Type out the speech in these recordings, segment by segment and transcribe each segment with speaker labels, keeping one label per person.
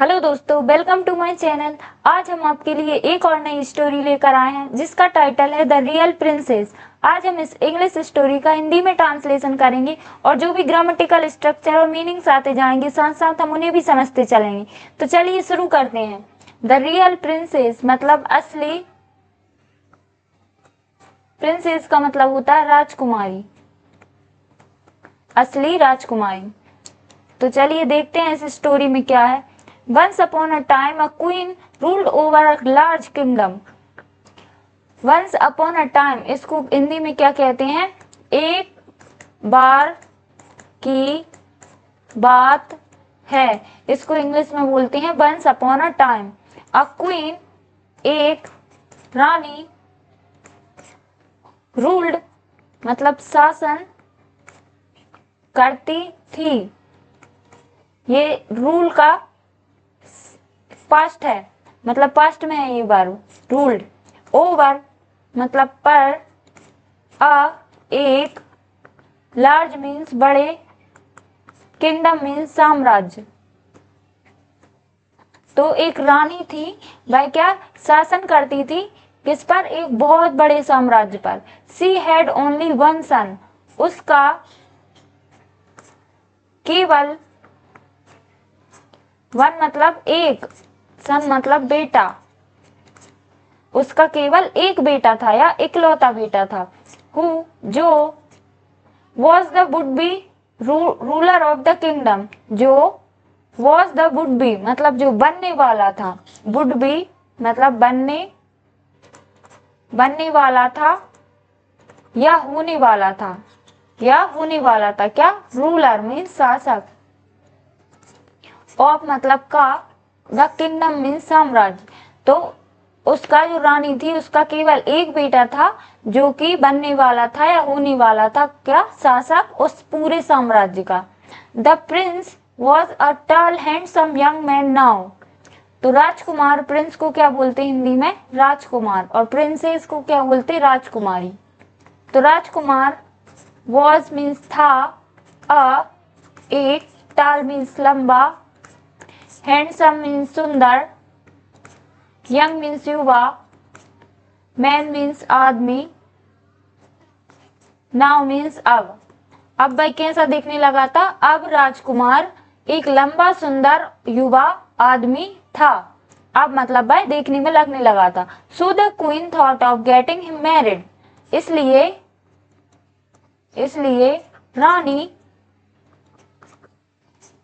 Speaker 1: Hello दोस्तों, welcome to my channel. आज हम आपके लिए एक और नई स्टोरी लेकर आए हैं जिसका टाइटल है द रियल प्रिंसेस। आज हम इस इंग्लिश स्टोरी का हिंदी में ट्रांसलेशन करेंगे और जो भी ग्रामेटिकल स्ट्रक्चर और मीनिंग्स आते जाएंगे साथ साथ हम उन्हें भी समझते चलेंगे। तो चलिए शुरू करते हैं। द रियल प्रिंसेस मतलब असली, प्रिंसेस का मतलब होता है राजकुमारी, असली राजकुमारी। तो चलिए देखते हैं इस स्टोरी में क्या है। Once upon a time, a queen ruled over a large kingdom. Once upon a time, इसको हिंदी में क्या कहते हैं? एक बार की बात है। इसको इंग्लिश में बोलते हैं once upon a time. A queen, एक रानी, ruled मतलब शासन करती थी। ये रूल का पास्ट है, मतलब पास्ट में है ये बार। रूल्ड, ओवर मतलब पर, अ एक, लार्ज मीन्स बड़े, किंगडम मीन्स साम्राज्य। तो एक रानी थी, वह क्या शासन करती थी किस पर? एक बहुत बड़े साम्राज्य पर। सी हैड ओनली वन सन, उसका केवल, वन मतलब एक, सन मतलब बेटा, उसका केवल एक बेटा था या इकलौता बेटा था। हु जो, was the would be ruler of the kingdom, जो वॉज द वुड बी मतलब जो बनने वाला था, वुड बी मतलब बनने वाला था या होने वाला था, क्या? रूलर मीन्स शासक, ऑफ मतलब का, द किंगडम मीन्स साम्राज्य। तो उसका जो रानी थी उसका केवल एक बेटा था जो कि बनने वाला था या होने वाला था, क्या? शासक उस पूरे साम्राज्य का। The Prince was a tall handsome young man now. तो राजकुमार, प्रिंस को क्या बोलते हैं हिंदी में? राजकुमार। और प्रिंसेस को क्या बोलते? राजकुमारी। तो राजकुमार, वॉज मीन्स था, अ एक, टॉल मीन्स लंबा, हैंडसम मीन्स सुंदर, यंग मीन्स युवा, मैन मीन्स आदमी, नाउ मीन्स अब। अब वह कैसा दिखने लगा था? अब राजकुमार एक लंबा सुंदर युवा आदमी था। अब मतलब वह देखने में लगने लगा था। So the queen thought of getting him married, इसलिए रानी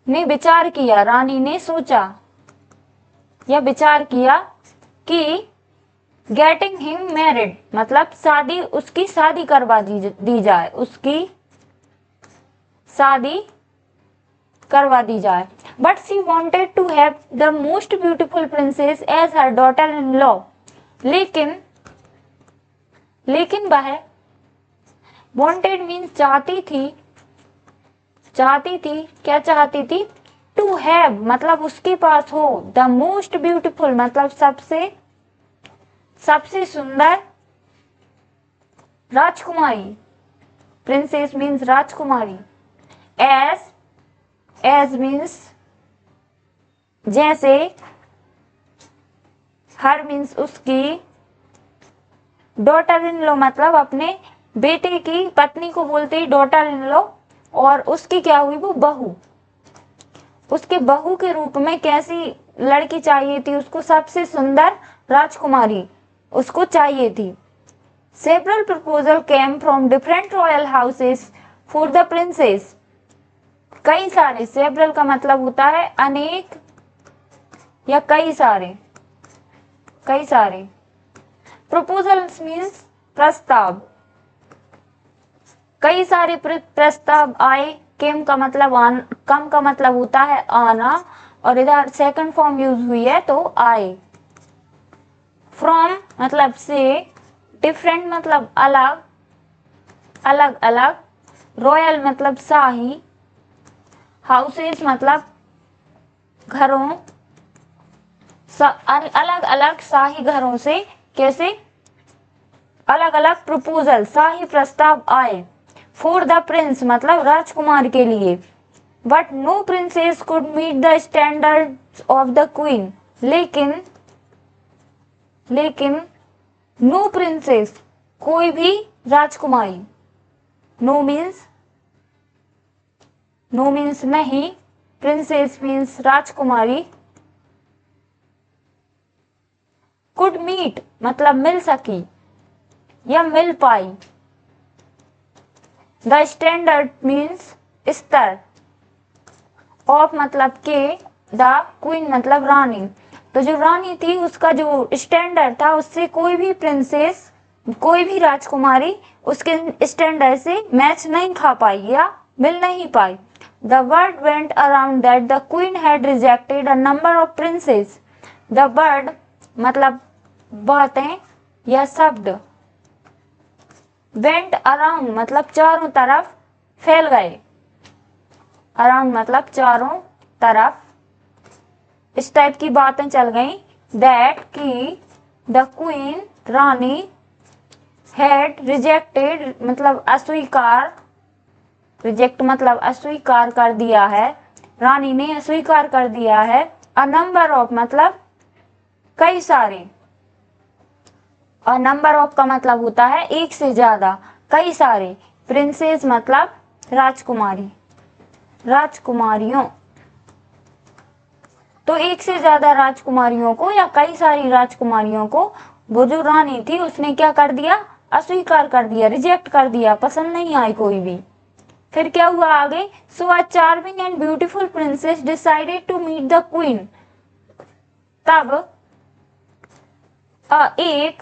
Speaker 1: ने विचार किया, रानी ने सोचा या विचार किया कि गेटिंग हिम मैरिड मतलब शादी, उसकी शादी करवा दी जाए, उसकी शादी करवा दी जाए। But she wanted to have the most beautiful princess as her daughter in law. लेकिन वह, वॉन्टेड मीन्स चाहती थी, क्या चाहती थी? टू हैव मतलब उसके पास हो, द मोस्ट ब्यूटिफुल मतलब सबसे सुंदर राजकुमारी, प्रिंसेस मीन्स राजकुमारी। एज मीन्स जैसे, हर मीन्स उसकी, डॉटर इन लॉ मतलब अपने बेटे की पत्नी को बोलते ही डॉटर इन लॉ। और उसकी क्या हुई? वो बहू, उसके बहू के रूप में कैसी लड़की चाहिए थी उसको? सबसे सुंदर राजकुमारी उसको चाहिए थी। Several proposals came from different royal houses for the princess. कई सारे, several का मतलब होता है अनेक या कई सारे, proposals means प्रस्ताव, कई सारे प्रस्ताव आए। केम का मतलब कम का मतलब होता है आना, और इधर सेकंड फॉर्म यूज हुई है तो आए। फ्रॉम मतलब से, डिफरेंट मतलब अलग अलग, रॉयल मतलब शाही, हाउसेस मतलब घरों, अलग अलग शाही घरों से, कैसे? अलग अलग प्रपोजल शाही प्रस्ताव आए। फॉर द प्रिंस मतलब राजकुमार के लिए। But no princess could meet the standards of the queen. लेकिन नो प्रिंसेस, कोई भी राजकुमारी, नो मीन्स नहीं, प्रिंसेस मीन्स राजकुमारी, कुड मीट मतलब मिल सकी या मिल पाई, द स्टैंडर्ड मीन्स स्तर, ऑफ मतलब के, द क्वीन मतलब रानी। तो जो रानी थी उसका जो स्टैंडर्ड था उससे कोई भी प्रिंसेस, कोई भी राजकुमारी उसके स्टैंडर्ड से मैच नहीं खा पाई या मिल नहीं पाई। The word went around that the queen had rejected a number of princesses. The word मतलब बातें या शब्द, वेंट अराउंड मतलब चारों तरफ फैल गए, अराउंड मतलब चारों तरफ, इस टाइप की बातें चल गई। दैट की the queen Rani had rejected मतलब अस्वीकार, रिजेक्ट मतलब अस्वीकार कर दिया है, रानी ने अस्वीकार कर दिया है। अ नंबर ऑफ मतलब कई सारे, और नंबर ऑफ का मतलब होता है एक से ज्यादा, कई सारे। प्रिंसेस मतलब राजकुमारी, राजकुमारियों। तो एक से ज्यादा राजकुमारियों को या कई सारी राजकुमारियों को वो जो रानी थी उसने क्या कर दिया, अस्वीकार कर दिया, रिजेक्ट कर दिया, पसंद नहीं आई कोई भी। फिर क्या हुआ आगे, so a charming and beautiful princess decided to meet the queen. तब एक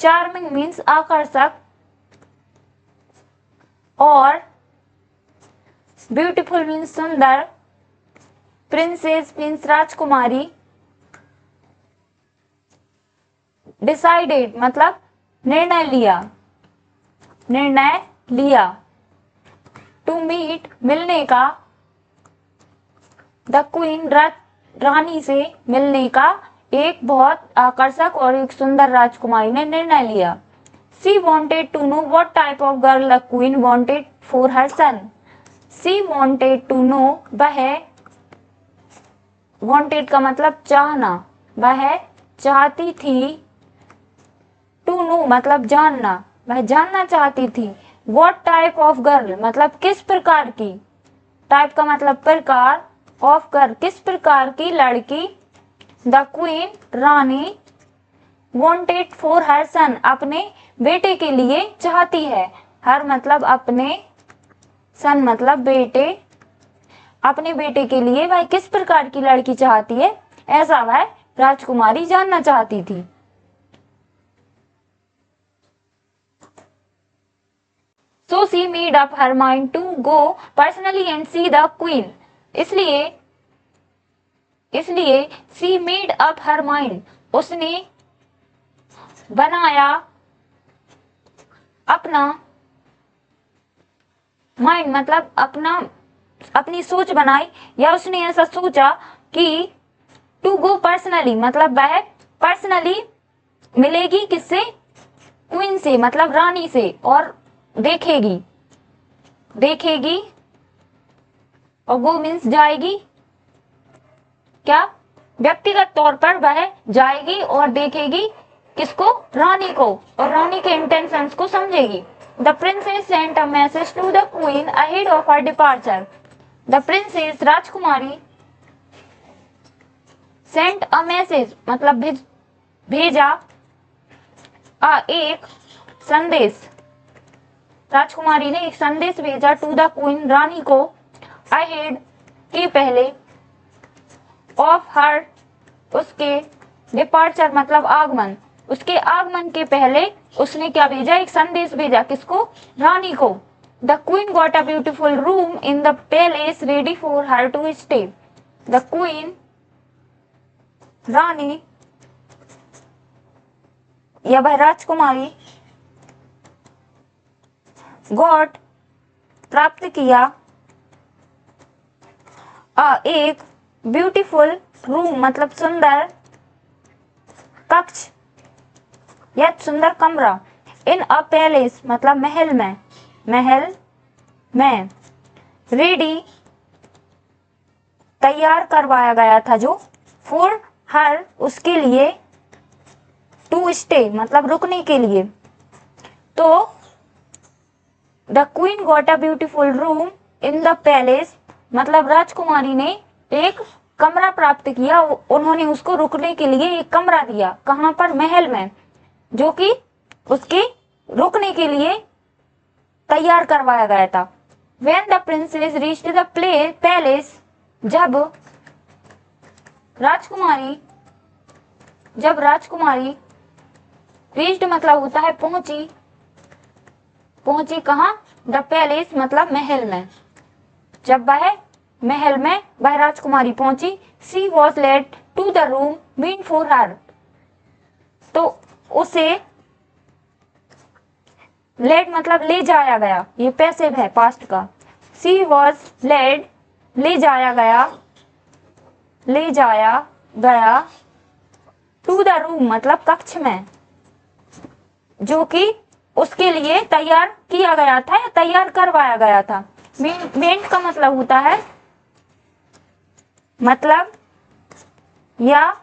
Speaker 1: चार्मिंग मीन्स आकर्षक और ब्यूटीफुल मीन्स सुंदर, प्रिंसेस मीन्स राजकुमारी, डिसाइडेड मतलब निर्णय लिया, निर्णय लिया, टू मीट मिलने का, द क्वीन रानी से मिलने का, एक बहुत आकर्षक और एक सुंदर राजकुमारी ने निर्णय लिया। She wanted to know what type of girl the queen wanted for her son. She wanted to know, वह, वॉन्टेड का मतलब चाहना, वह चाहती थी, टू नो मतलब जानना, वह जानना चाहती थी। व्हाट टाइप ऑफ गर्ल मतलब किस प्रकार की, टाइप का मतलब प्रकार, ऑफ गर्ल किस प्रकार की लड़की, द क्वीन रानी, वॉन्टेड फॉर हर सन अपने बेटे के लिए चाहती है, हर मतलब अपने, सन मतलब बेटे, अपने बेटे के लिए वह किस प्रकार की लड़की चाहती है, ऐसा वह राजकुमारी जानना चाहती थी। So she made up her mind to go personally and see the queen. इसलिए she made up her mind, उसने बनाया अपना, माइंड मतलब अपना, अपनी सोच बनाई या उसने ऐसा सोचा कि टू गो पर्सनली मतलब वह पर्सनली मिलेगी किससे, क्वीन से मतलब रानी से, और देखेगी, देखेगी, और गो मीन्स जाएगी, क्या व्यक्तिगत तौर पर वह जाएगी और देखेगी किसको, रानी को, और रानी के इंटेंशंस को समझेगी। The princess sent a message to the queen ahead of her departure. The princess राजकुमारी, सेंट अ मैसेज मतलब भेजा, एक संदेश, राजकुमारी ने एक संदेश भेजा, टू द क्वीन रानी को, अहेड के पहले, ऑफ हर उसके, डिपार्चर मतलब आगमन, उसके आगमन के पहले उसने क्या भेजा, एक संदेश भेजा, किसको, रानी को। The queen got a beautiful room in the palace ready for her to stay. The queen रानी या वह राजकुमारी, गॉट प्राप्त किया, एक ब्यूटीफुल रूम मतलब सुंदर कक्ष या सुंदर कमरा, इन अ पैलेस मतलब महल में, महल में, रेडी तैयार करवाया गया था, जो फॉर हर उसके लिए, टू स्टे मतलब रुकने के लिए। तो the queen got a beautiful room in the palace, मतलब राजकुमारी ने एक कमरा प्राप्त किया, उन्होंने उसको रुकने के लिए एक कमरा दिया। कहाँ पर? महल में, जो कि उसके रुकने के लिए तैयार करवाया गया था। When the princess reached the palace, जब राजकुमारी reached मतलब होता है पहुंची कहाँ? द पैलेस मतलब महल में। जब वह राजकुमारी पहुंची, she was led to the room meant for her, तो उसे लेड मतलब ले जाया गया, ये पैसिव है पास्ट का। शी वॉज लेड ले जाया गया टू द रूम मतलब कक्ष में, जो कि उसके लिए तैयार किया गया था या तैयार करवाया गया था। मेंट का मतलब होता है मतलब या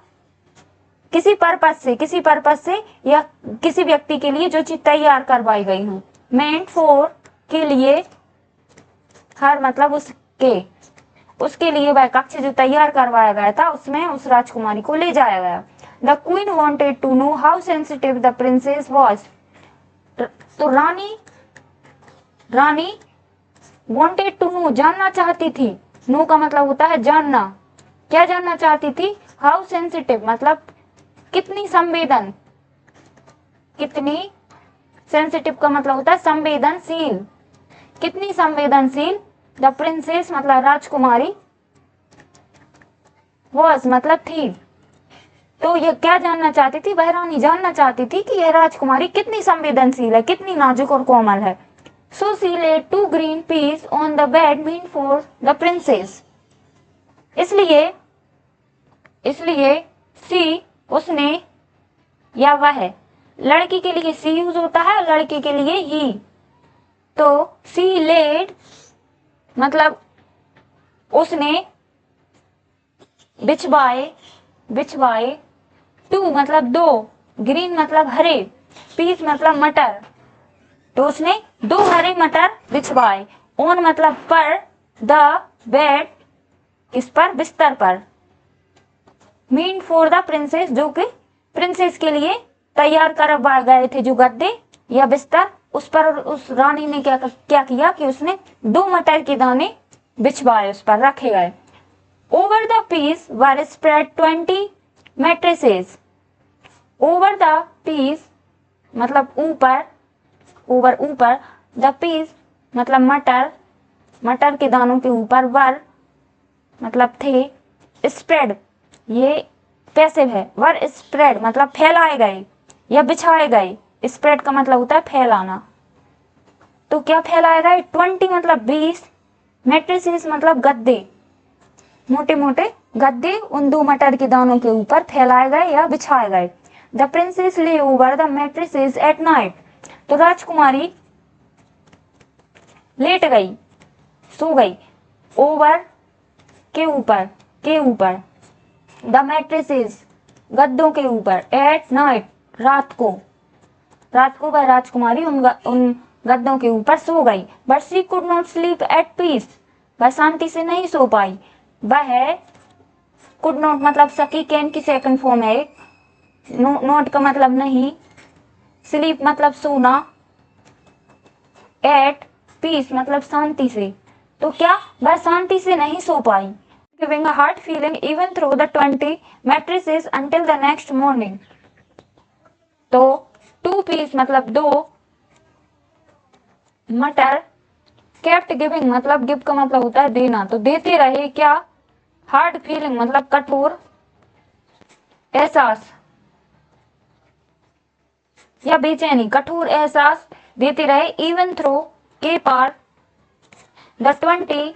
Speaker 1: किसी पर्पस से या किसी व्यक्ति के लिए जो चीज तैयार करवाई गई हो। मेंट फॉर के लिए, हर मतलब उसके लिए वह कक्ष जो तैयार करवाया गया था, उसमें उस राजकुमारी को ले जाया गया। The queen wanted to know how sensitive the princess was, तो रानी वॉन्टेड टू नो जानना चाहती थी। नो का मतलब होता है जानना। क्या जानना चाहती थी? हाउ सेंसिटिव मतलब कितनी सेंसिटिव का मतलब होता है संवेदनशील, कितनी संवेदनशील द प्रिंसेस मतलब राजकुमारी, वॉज मतलब थी। तो यह क्या जानना चाहती थी? वह रानी जानना चाहती थी कि यह राजकुमारी कितनी संवेदनशील है, कितनी नाजुक और कोमल है। So she laid 2 green peas on the bed meant for the princess, इसलिए सी उसने या वह, लड़की के लिए सी यूज होता है, लड़के के लिए ही। तो सी लेड मतलब उसने बिछवाए 2 मतलब 2, ग्रीन मतलब हरे, पीस मतलब मटर, तो उसने 2 हरे मटर बिछवाए। ऑन मतलब पर, द बेड किस पर? बिस्तर पर। मीन फॉर द प्रिंसेस जो कि प्रिंसेस के लिए तैयार करवाए गए थे, जो गद्दे या बिस्तर, उस पर उस रानी ने क्या किया कि उसने 2 मटर के दाने बिछवाए, उस पर रखे गए। Over the peas were spread 20 mattresses, over the peas मतलब ऊपर, ऊपर, द पीस मतलब मटर के दानों के ऊपर, वर मतलब थे, स्प्रेड ये पैसिव है, वर स्प्रेड मतलब फैलाए गए या बिछाए गए। स्प्रेड का मतलब होता है फैलाना। तो क्या फैलाए गए? 20 मतलब 20, मैट्रेसेस मतलब गद्दे, मोटे मोटे गद्दे उन 2 मटर के दानों के ऊपर फैलाए गए या बिछाए गए। The princess lay over the mattresses at night, तो राजकुमारी लेट गई, सो गई, ओवर के ऊपर, द मैट्रेसेस गद्दों के ऊपर, एट नाइट रात को वह राजकुमारी उन गद्दों के ऊपर सो गई। But she could not sleep at peace, वह शांति से नहीं सो पाई। वह कुड नॉट मतलब सकी, कैन की सेकंड फॉर्म है। नॉट का मतलब नहीं, स्लीप मतलब सोना, एट पीस मतलब शांति से। तो क्या वह शांति से नहीं सो पाई। Giving a hard feeling even through the 20 mattresses until the next morning, तो 2 पीस मतलब 2 मटर, केप्ट गिविंग मतलब गिव का मतलब होता है देना, तो देते रहे क्या? हार्ड फीलिंग मतलब कठोर एहसास या बेचैनी, कठोर एहसास देते रहे। इवन थ्रो के पार, द 20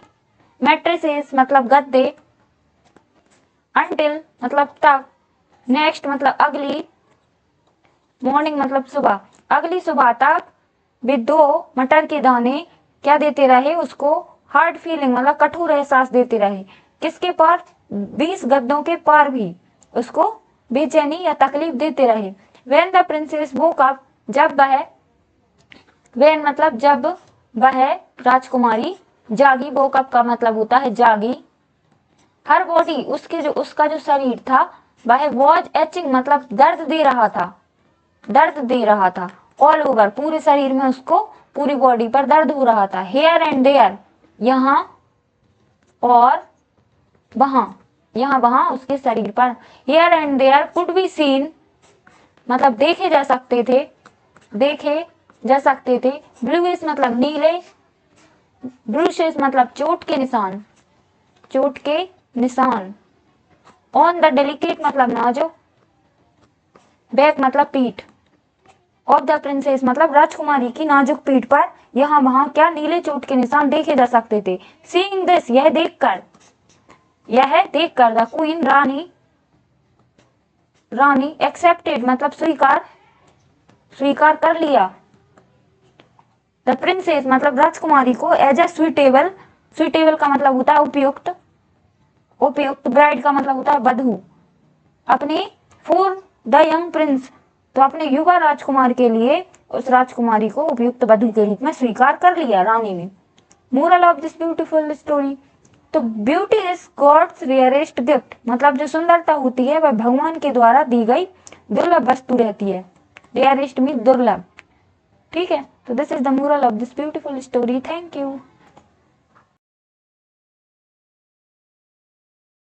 Speaker 1: मैट्रेसेस मतलब गद्दे, अंटिल मतलब तक, नेक्स्ट मतलब अगली, मॉर्निंग मतलब सुबह, अगली सुबह तक वे 2 मटर के दाने क्या देते रहे उसको? हार्ड फीलिंग मतलब कठोर एहसास देते रहे। किसके पार, 20 गद्दों के पार भी उसको बेचैनी या तकलीफ देते रहे। When the princess woke up, जब वह, वेन मतलब जब वह राजकुमारी जागी, वोक अप का मतलब होता है जागी। हर बॉडी, उसका जो शरीर था वह वॉज एचिंग मतलब दर्द दे रहा था, दर्द दे रहा था। ऑल ओवर, पूरे शरीर में उसको, पूरी बॉडी पर दर्द हो रहा था। हेयर एंड देयर, यहाँ और वहां, यहाँ वहां उसके शरीर पर। Here and there could be seen मतलब देखे जा सकते थे, देखे जा सकते थे। ब्लूइश मतलब नीले, ब्रूशेस मतलब चोट के निशान, चोट के निशान। ऑन द डेलिकेट मतलब नाजुक, बैक मतलब पीठ, ऑफ द प्रिंसेस मतलब राजकुमारी की नाजुक पीठ पर यहाँ वहां क्या, नीले चोट के निशान देखे जा सकते थे। सीइंग दिस, यह देखकर द क्वीन रानी एक्सेप्टेड मतलब स्वीकार कर लिया। द प्रिंसेस मतलब राजकुमारी को एज ए सुइटेबल का मतलब होता है उपयुक्त, ब्राइड का मतलब होता है वधू, अपने फॉर द यंग प्रिंस, तो अपने युवा राजकुमार के लिए उस राजकुमारी को उपयुक्त वधू के रूप में स्वीकार कर लिया रानी ने। Moral of this beautiful story, तो beauty is God's rarest gift मतलब जो सुंदरता होती है वह भगवान के द्वारा दी गई दुर्लभ वस्तु रहती है। रेयरेस्ट मीन दुर्लभ। ठीक है, तो this is the moral of this beautiful story. Thank you.